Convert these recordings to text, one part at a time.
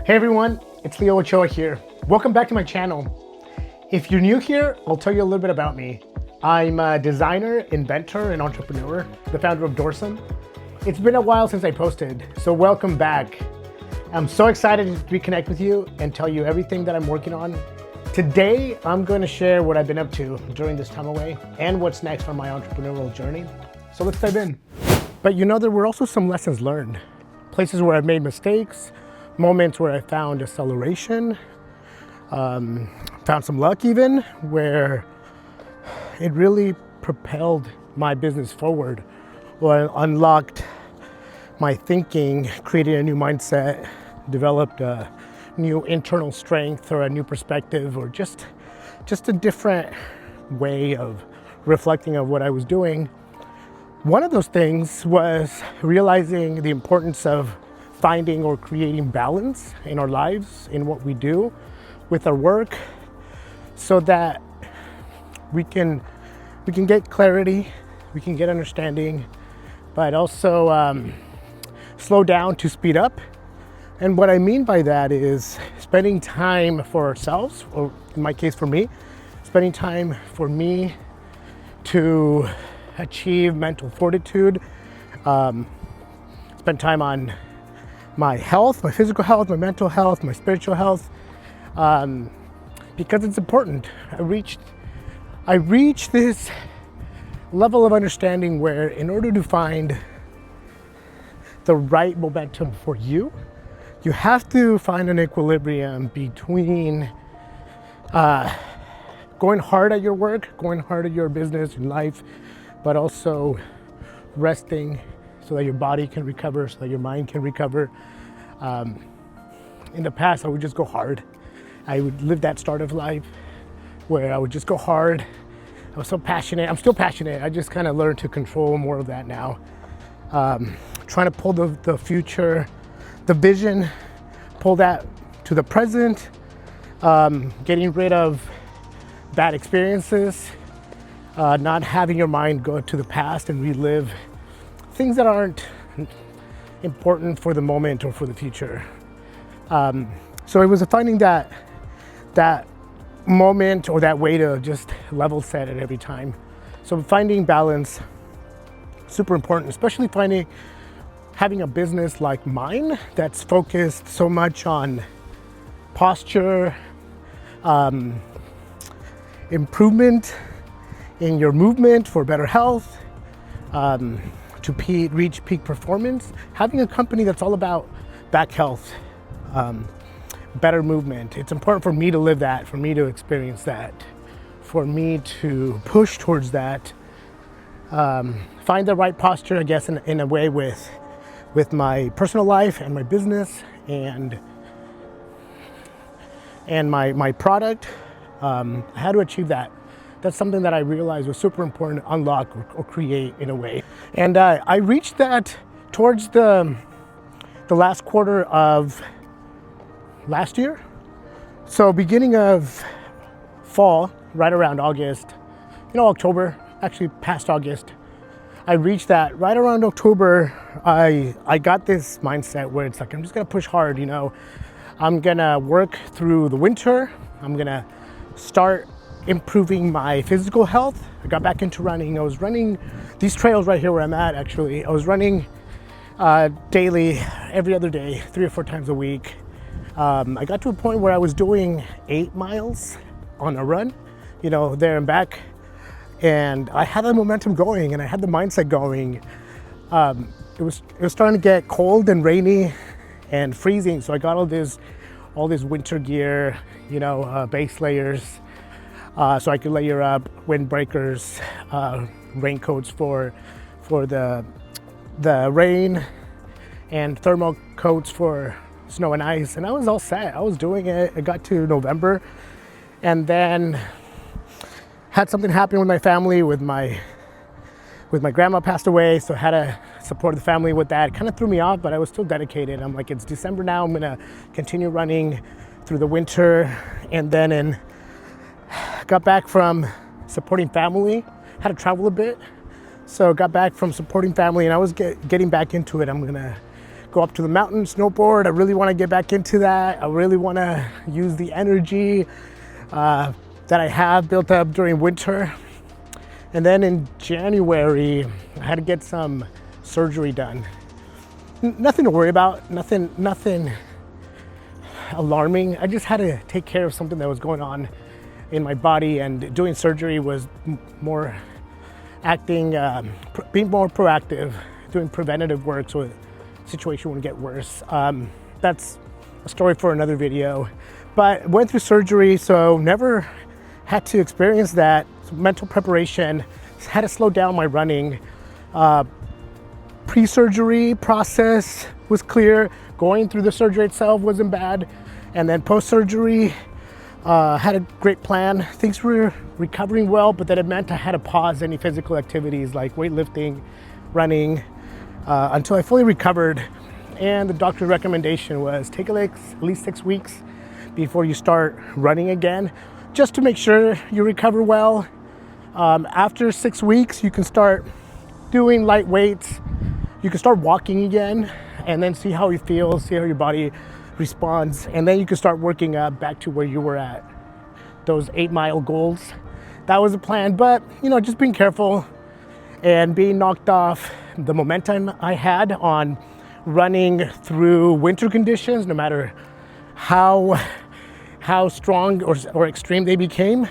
Hey everyone, it's Leo Ochoa here. Welcome back to my channel. If you're new here, I'll tell you a little bit about me. I'm a designer, inventor, and entrepreneur, the founder of Dorsum. It's been a while since I posted, so welcome back. I'm so excited to reconnect with you and tell you everything that I'm working on. Today, I'm going to share what I've been up to during this time away and what's next on my entrepreneurial journey. So let's dive in. But you know, there were also some lessons learned. Places where I've made mistakes, moments where I found acceleration, found some luck even, where it really propelled my business forward, or unlocked my thinking, created a new mindset, developed a new internal strength or a new perspective, or just a different way of reflecting of what I was doing. One of those things was realizing the importance of finding or creating balance in our lives, in what we do with our work, so that we can get clarity, we can get understanding, but also slow down to speed up. And what I mean by that is spending time for ourselves, or in my case for me, spending time for me to achieve mental fortitude, spend time on my health, my physical health, my mental health, my spiritual health, because it's important. I reached this level of understanding where, in order to find the right momentum for you, you have to find an equilibrium between going hard at your work, going hard at your business and life, but also resting so that your body can recover, so that your mind can recover. In the past, I would just go hard. I would live that start of life where I would just go hard. I was so passionate. I'm still passionate. I just kind of learned to control more of that now. Trying to pull the future, the vision, pull that to the present, getting rid of bad experiences, not having your mind go to the past and relive things that aren't important for the moment or for the future. So it was finding that moment or that way to just level set at every time. So finding balance, super important, especially having a business like mine that's focused so much on posture, improvement in your movement for better health, to reach peak performance. Having a company that's all about back health, better movement. It's important for me to live that, for me to experience that, for me to push towards that. Find the right posture, I guess, in a way with my personal life and my business and my product. I had to achieve that. That's something that I realized was super important to unlock or create in a way. And I reached that towards the last quarter of last year. So beginning of fall, right around August, October, actually past August, I reached that. Right around October, I got this mindset where it's like, I'm just gonna push hard, I'm gonna work through the winter. I'm gonna start improving my physical health. I got back into running. I was running these trails right here where I'm at, actually. I was running daily, every other day, 3 or 4 times a week. I got to a point where I was doing 8 miles on a run, there and back. And I had the momentum going and I had the mindset going. It was starting to get cold and rainy and freezing. So I got all this winter gear, base layers, so I could layer up windbreakers, raincoats for the rain, and thermal coats for snow and ice. And I was all set. I was doing it. I got to November, and then had something happen with my family. With my grandma passed away, so I had to support the family with that. It kind of threw me off, but I was still dedicated. I'm like, it's December now. I'm gonna continue running through the winter, and then got back from supporting family. Had to travel a bit, so got back from supporting family, and I was getting back into it. I'm gonna go up to the mountain, snowboard. I really want to get back into that. I really want to use the energy that I have built up during winter. And then in January, I had to get some surgery done. Nothing to worry about, nothing alarming. I just had to take care of something that was going on in my body, and doing surgery was more acting, being more proactive, doing preventative work so the situation wouldn't get worse. That's a story for another video. But went through surgery, so never had to experience that. So mental preparation, had to slow down my running. Pre-surgery process was clear. Going through the surgery itself wasn't bad. And then post-surgery, had a great plan. Things were recovering well, but that it meant I had to pause any physical activities like weightlifting, running, until I fully recovered. And the doctor's recommendation was take at least 6 weeks before you start running again, just to make sure you recover well. After 6 weeks, you can start doing light weights. You can start walking again and then see how you feel, see how your body responds. And then you can start working up back to where you were at, those 8-mile goals. That was the plan, but just being careful and being knocked off the momentum I had on running through winter conditions, no matter how strong or extreme they became.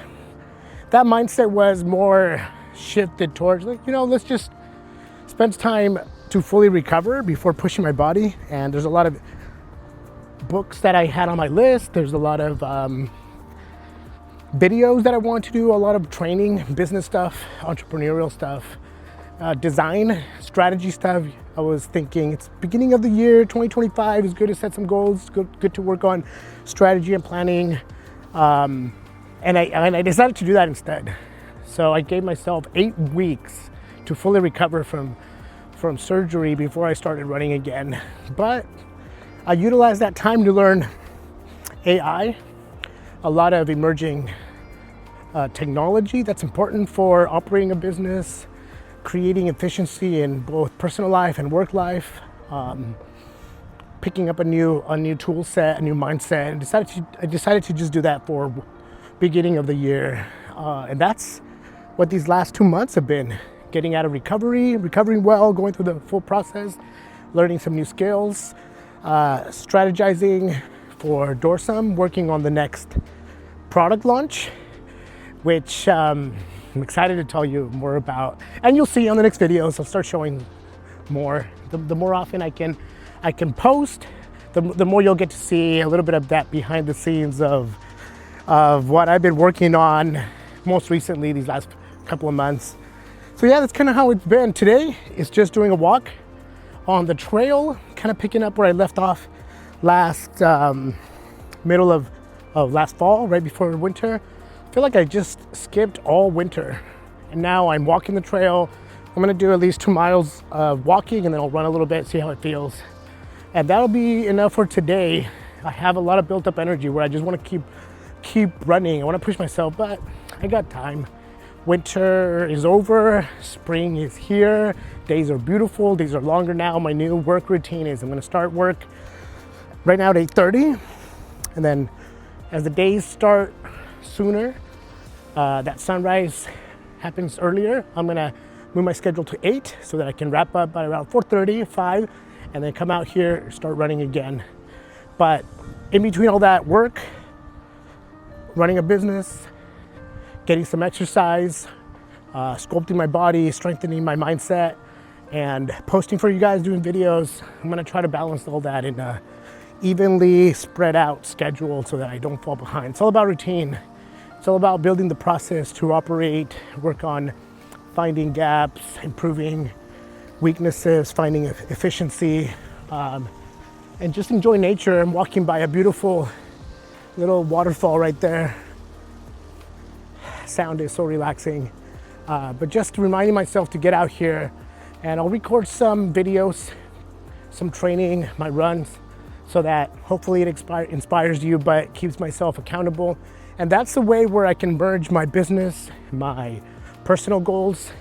That mindset was more shifted towards let's just spend time to fully recover before pushing my body. And there's a lot of books that I had on my list. There's a lot of videos that I want to do, a lot of training, business stuff, entrepreneurial stuff, design, strategy stuff. I was thinking it's beginning of the year, 2025 is good to set some goals, good to work on strategy and planning. And I decided to do that instead. So I gave myself 8 weeks to fully recover from surgery before I started running again. But I utilized that time to learn AI, a lot of emerging technology that's important for operating a business, creating efficiency in both personal life and work life, picking up a new tool set, a new mindset, and I decided to just do that for beginning of the year. And that's what these last 2 months have been. Getting out of recovering well, going through the full process, learning some new skills, strategizing for Dorsum, working on the next product launch, which I'm excited to tell you more about. And you'll see on the next videos, I'll start showing more. The more often I can post, the more you'll get to see a little bit of that behind the scenes of what I've been working on most recently these last couple of months. So yeah, that's kind of how it's been. Today is just doing a walk on the trail, kind of picking up where I left off last middle of last fall, right before winter. I feel like I just skipped all winter, and now I'm walking the trail. I'm gonna do at least 2 miles of walking, and then I'll run a little bit, see how it feels. And that'll be enough for today. I have a lot of built up energy where I just want to keep running. I want to push myself, but I got time. Winter is over, spring is here, days are beautiful, days are longer now. My new work routine is I'm gonna start work right now at 8:30, and then as the days start sooner, that sunrise happens earlier, I'm gonna move my schedule to 8 so that I can wrap up by around 4:30, 5, and then come out here and start running again. But in between all that work, running a business, getting some exercise, sculpting my body, strengthening my mindset, and posting for you guys, doing videos. I'm gonna try to balance all that in a evenly spread out schedule so that I don't fall behind. It's all about routine. It's all about building the process to operate, work on finding gaps, improving weaknesses, finding efficiency, and just enjoy nature. I'm walking by a beautiful little waterfall right there. Sound is so relaxing, but just reminding myself to get out here, and I'll record some videos, some training, my runs, so that hopefully it inspires you, but keeps myself accountable. And that's the way where I can merge my business, my personal goals,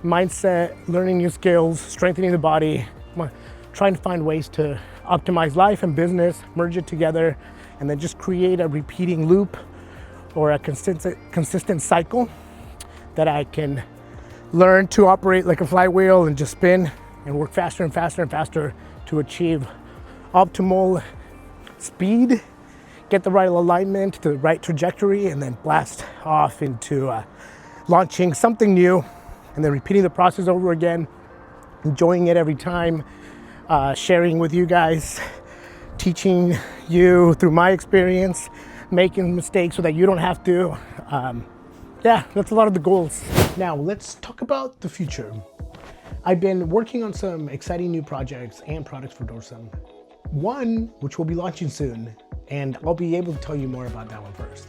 mindset, learning new skills, strengthening the body, trying to find ways to optimize life and business, merge it together, and then just create a repeating loop or a consistent cycle that I can learn to operate like a flywheel and just spin and work faster and faster and faster to achieve optimal speed, get the right alignment, the right trajectory, and then blast off into launching something new, and then repeating the process over again, enjoying it every time, sharing with you guys, teaching you through my experience, making mistakes so that you don't have to. Yeah, that's a lot of the goals. Now let's talk about the future. I've been working on some exciting new projects and products for Dorsum. One, which will be launching soon, and I'll be able to tell you more about that one first.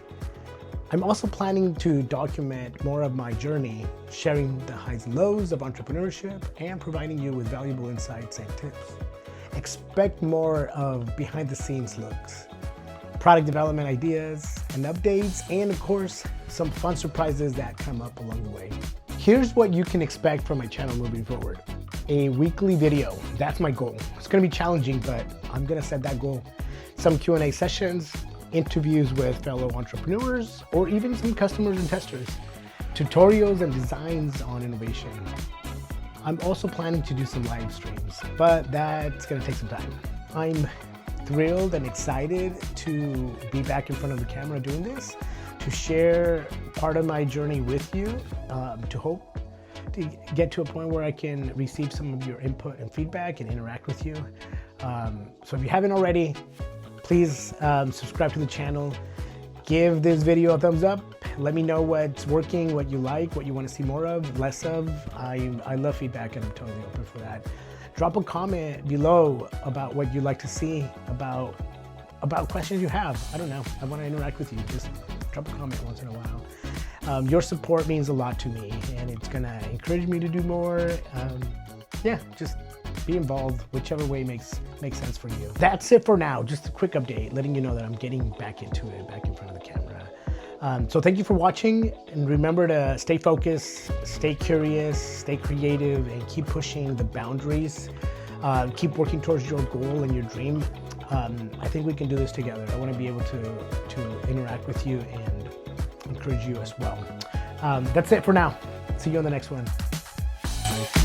I'm also planning to document more of my journey, sharing the highs and lows of entrepreneurship and providing you with valuable insights and tips. Expect more of behind the scenes looks, product development ideas and updates, and of course, some fun surprises that come up along the way. Here's what you can expect from my channel moving forward. A weekly video, that's my goal. It's gonna be challenging, but I'm gonna set that goal. Some Q&A sessions, interviews with fellow entrepreneurs, or even some customers and testers, tutorials and designs on innovation. I'm also planning to do some live streams, but that's gonna take some time. I'm thrilled and excited to be back in front of the camera doing this, to share part of my journey with you, to hope to get to a point where I can receive some of your input and feedback and interact with you. So if you haven't already, please subscribe to the channel, give this video a thumbs up, let me know what's working, what you like, what you want to see more of, less of. I love feedback and I'm totally open for that. Drop a comment below about what you'd like to see, about questions you have. I don't know, I want to interact with you. Just drop a comment once in a while. Your support means a lot to me and it's gonna encourage me to do more. Yeah, just be involved, whichever way makes sense for you. That's it for now, just a quick update, letting you know that I'm getting back into it, back in front of the camera. So thank you for watching, and remember to stay focused, stay curious, stay creative, and keep pushing the boundaries. Keep working towards your goal and your dream. I think we can do this together. I want to be able to interact with you and encourage you as well. That's it for now. See you on the next one. Bye.